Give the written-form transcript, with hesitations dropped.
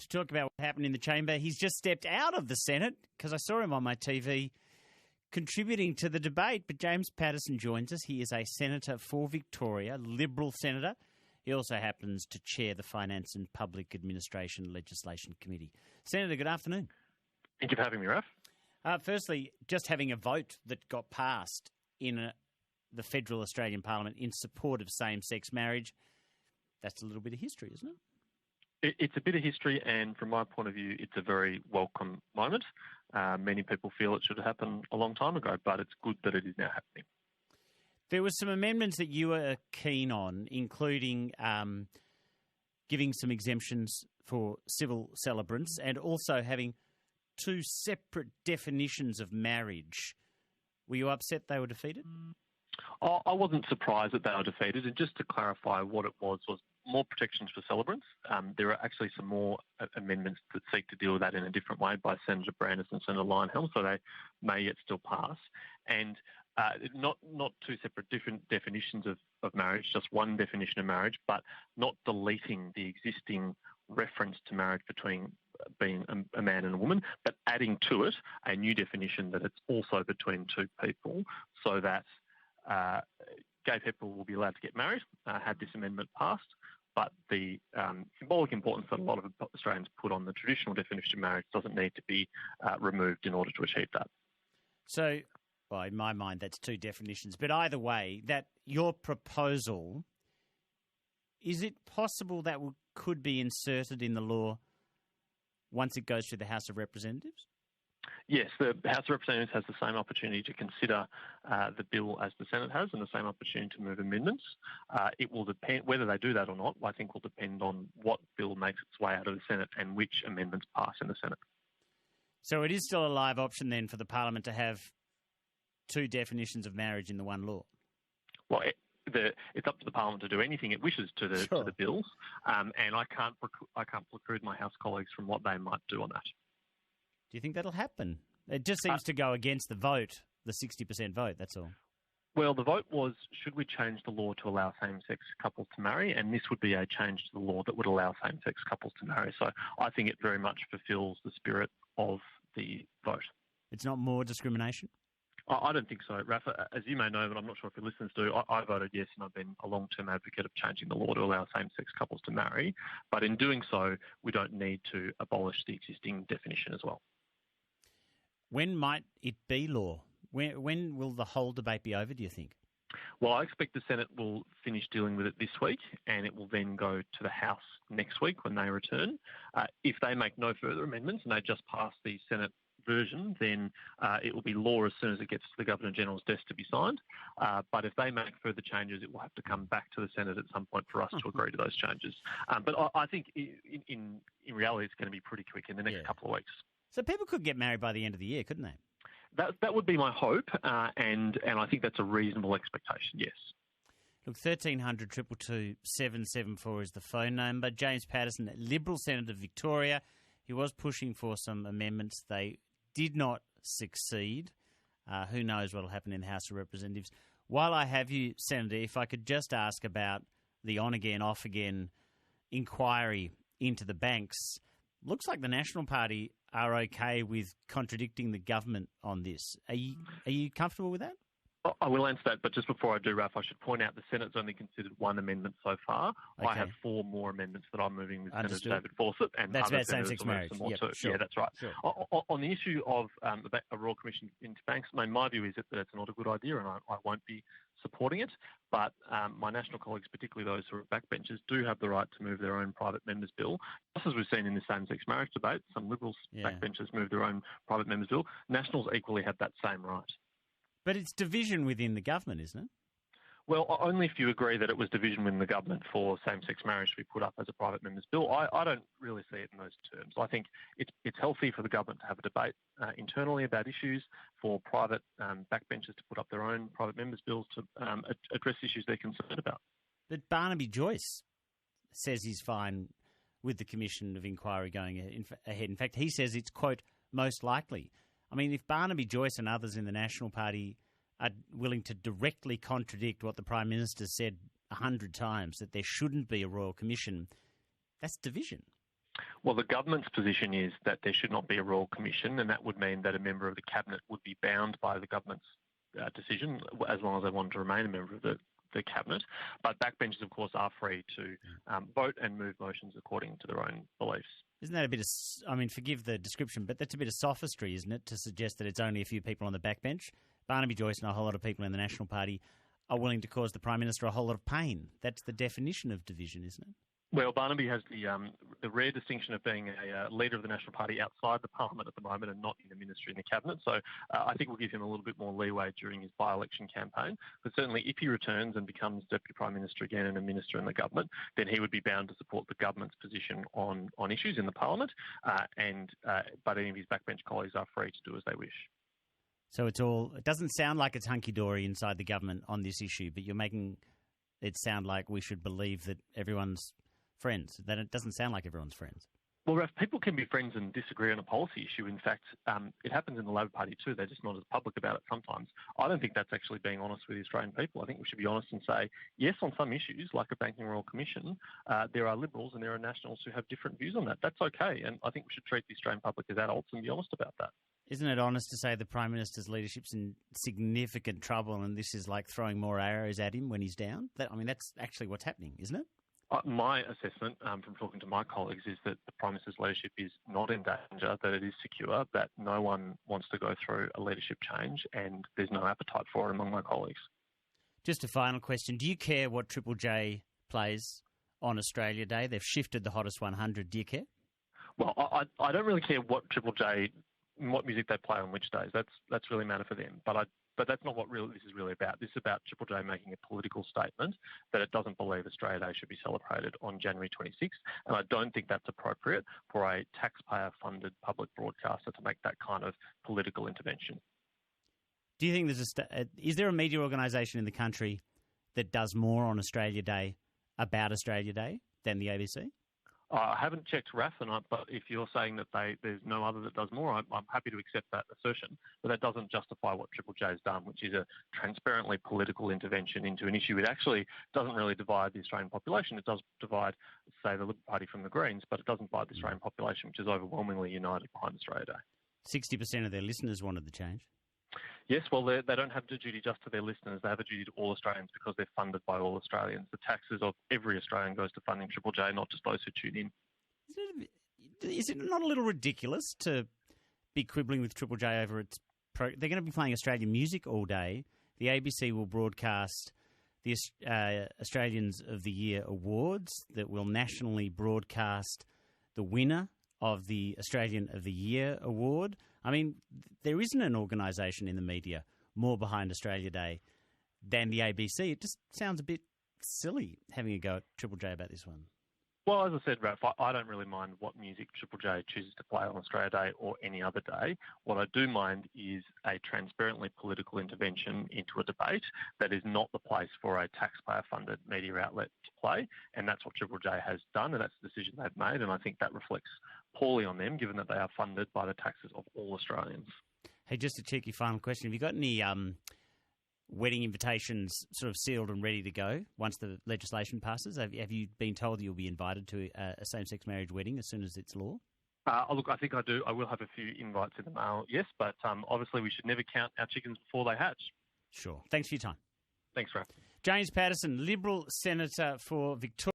to talk about what happened in the chamber. He's just stepped out of the Senate because I saw him on my TV contributing to the debate. But James Paterson joins us. He is a senator for Victoria, Liberal senator. He also happens to chair the Finance and Public Administration Legislation Committee. Senator, good afternoon. Thank you for having me, Raf. Firstly, just having a vote that got passed in the Federal Australian Parliament in support of same-sex marriage, that's a little bit of history, isn't it? It's a bit of history, and from my point of view, it's a very welcome moment. Many people feel it should have happened a long time ago, but it's good that it is now happening. There were some amendments that you were keen on, including giving some exemptions for civil celebrants and also having two separate definitions of marriage. Were you upset they were defeated? I wasn't surprised that they were defeated, and just to clarify what it was more protections for celebrants. There are actually some more amendments that seek to deal with that in a different way by Senator Brandis and Senator Lionhelm, so they may yet still pass. And not two separate different definitions of marriage, just one definition of marriage, but not deleting the existing reference to marriage between being a man and a woman, but adding to it a new definition that it's also between two people, so that gay people will be allowed to get married, had this amendment passed, but the symbolic importance that a lot of Australians put on the traditional definition of marriage doesn't need to be removed in order to achieve that. So, well, in my mind, that's two definitions. But either way, that your proposal, is it possible that could be inserted in the law once it goes through the House of Representatives? Yes, the House of Representatives has the same opportunity to consider the bill as the Senate has, and the same opportunity to move amendments. It will depend, whether they do that or not, I think will depend on what bill makes its way out of the Senate and which amendments pass in the Senate. So it is still a live option then for the Parliament to have two definitions of marriage in the one law? Well, it's up to the Parliament to do anything it wishes to the bills, and I can't preclude my House colleagues from what they might do on that. Do you think that'll happen? It just seems to go against the vote, the 60% vote, that's all. Well, the vote was, should we change the law to allow same-sex couples to marry? And this would be a change to the law that would allow same-sex couples to marry. So I think it very much fulfills the spirit of the vote. It's not more discrimination? I don't think so, Rafa. As you may know, but I'm not sure if your listeners do, I voted yes, and I've been a long-term advocate of changing the law to allow same-sex couples to marry. But in doing so, we don't need to abolish the existing definition as well. When might it be law? When will the whole debate be over, do you think? Well, I expect the Senate will finish dealing with it this week, and it will then go to the House next week when they return. If they make no further amendments and they just pass the Senate version, then it will be law as soon as it gets to the Governor-General's desk to be signed. But if they make further changes, it will have to come back to the Senate at some point for us to agree to those changes. But I think in reality it's going to be pretty quick in the next couple of weeks. So people could get married by the end of the year, couldn't they? That would be my hope, and I think that's a reasonable expectation, yes. Look, 1300 222 774 is the phone number. James Paterson, Liberal Senator of Victoria, he was pushing for some amendments. They did not succeed. Who knows what will happen in the House of Representatives. While I have you, Senator, if I could just ask about the on-again, off-again inquiry into the banks. Looks like the National Party are okay with contradicting the government on this. Are you comfortable with that? I will answer that, but just before I do, Raf, I should point out the Senate's only considered one amendment so far. Okay. I have 4 more amendments that I'm moving with Senator David Fawcett. And that's other about same-sex marriage. Yep, sure. Yeah, that's right. Sure. On the issue of a Royal Commission into banks, my view is that it's not a good idea, and I won't be supporting it. But my national colleagues, particularly those who are backbenchers, do have the right to move their own private members' bill. Just as we've seen in the same-sex marriage debate, some Liberals backbenchers move their own private members' bill. Nationals equally have that same right. But it's division within the government, isn't it? Well, only if you agree that it was division within the government for same-sex marriage to be put up as a private member's bill. I don't really see it in those terms. I think it's healthy for the government to have a debate internally about issues, for private backbenchers to put up their own private members' bills to address issues they're concerned about. But Barnaby Joyce says he's fine with the Commission of Inquiry going ahead. In fact, he says it's, quote, most likely. I mean, if Barnaby Joyce and others in the National Party are willing to directly contradict what the Prime Minister said 100 times, that there shouldn't be a Royal Commission, that's division. Well, the government's position is that there should not be a royal commission, and that would mean that a member of the cabinet would be bound by the government's decision as long as they want to remain a member of the cabinet. But backbenchers, of course, are free to vote and move motions according to their own beliefs. Isn't that a bit of, I mean, forgive the description, but that's a bit of sophistry, isn't it, to suggest that it's only a few people on the backbench? Barnaby Joyce and a whole lot of people in the National Party are willing to cause the Prime Minister a whole lot of pain. That's the definition of division, isn't it? Well, Barnaby has the rare distinction of being a leader of the National Party outside the Parliament at the moment and not in the ministry and the cabinet. So I think we'll give him a little bit more leeway during his by-election campaign. But certainly if he returns and becomes Deputy Prime Minister again and a minister in the government, then he would be bound to support the government's position on issues in the Parliament. But any of his backbench colleagues are free to do as they wish. So it doesn't sound like it's hunky-dory inside the government on this issue, but you're making it sound like we should believe that everyone's friends. Then it doesn't sound like everyone's friends. Well, Raf, people can be friends and disagree on a policy issue. In fact, it happens in the Labor Party too. They're just not as public about it sometimes. I don't think that's actually being honest with the Australian people. I think we should be honest and say, yes, on some issues, like a Banking Royal Commission, there are Liberals and there are Nationals who have different views on that. That's okay. And I think we should treat the Australian public as adults and be honest about that. Isn't it honest to say the Prime Minister's leadership's in significant trouble and this is like throwing more arrows at him when he's down? That's actually what's happening, isn't it? My assessment from talking to my colleagues is that the Prime Minister's leadership is not in danger, that it is secure, that no one wants to go through a leadership change and there's no appetite for it among my colleagues. Just a final question. Do you care what Triple J plays on Australia Day? They've shifted the Hottest 100. Do you care? Well, I don't really care what what music they play on which days. That's really a matter for them. But that's not what this is really about. This is about Triple J making a political statement that it doesn't believe Australia Day should be celebrated on January 26th. And I don't think that's appropriate for a taxpayer-funded public broadcaster to make that kind of political intervention. Do you think is there a media organisation in the country that does more on Australia Day about Australia Day than the ABC? I haven't checked Raf, but if you're saying that there's no other that does more, I'm happy to accept that assertion. But that doesn't justify what Triple J has done, which is a transparently political intervention into an issue. It actually doesn't really divide the Australian population. It does divide, say, the Liberal Party from the Greens, but it doesn't divide the Australian population, which is overwhelmingly united behind Australia Day. 60% of their listeners wanted the change. Yes, well, they don't have the duty just to their listeners. They have a duty to all Australians because they're funded by all Australians. The taxes of every Australian goes to funding Triple J, not just those who tune in. Is it not a little ridiculous to be quibbling with Triple J over its... They're going to be playing Australian music all day. The ABC will broadcast the Australians of the Year awards that will nationally broadcast the winner of the Australian of the Year award. I mean, there isn't an organisation in the media more behind Australia Day than the ABC. It just sounds a bit silly having a go at Triple J about this one. Well, as I said, Raf, I don't really mind what music Triple J chooses to play on Australia Day or any other day. What I do mind is a transparently political intervention into a debate that is not the place for a taxpayer-funded media outlet to play, and that's what Triple J has done, and that's the decision they've made, and I think that reflects poorly on them, given that they are funded by the taxes of all Australians. Hey, just a cheeky final question. Have you got any wedding invitations sort of sealed and ready to go once the legislation passes? Have you been told that you'll be invited to a same-sex marriage wedding as soon as it's law? Look, I think I do. I will have a few invites in the mail, yes, but obviously we should never count our chickens before they hatch. Sure. Thanks for your time. Thanks, Raf. James Paterson, Liberal Senator for Victoria.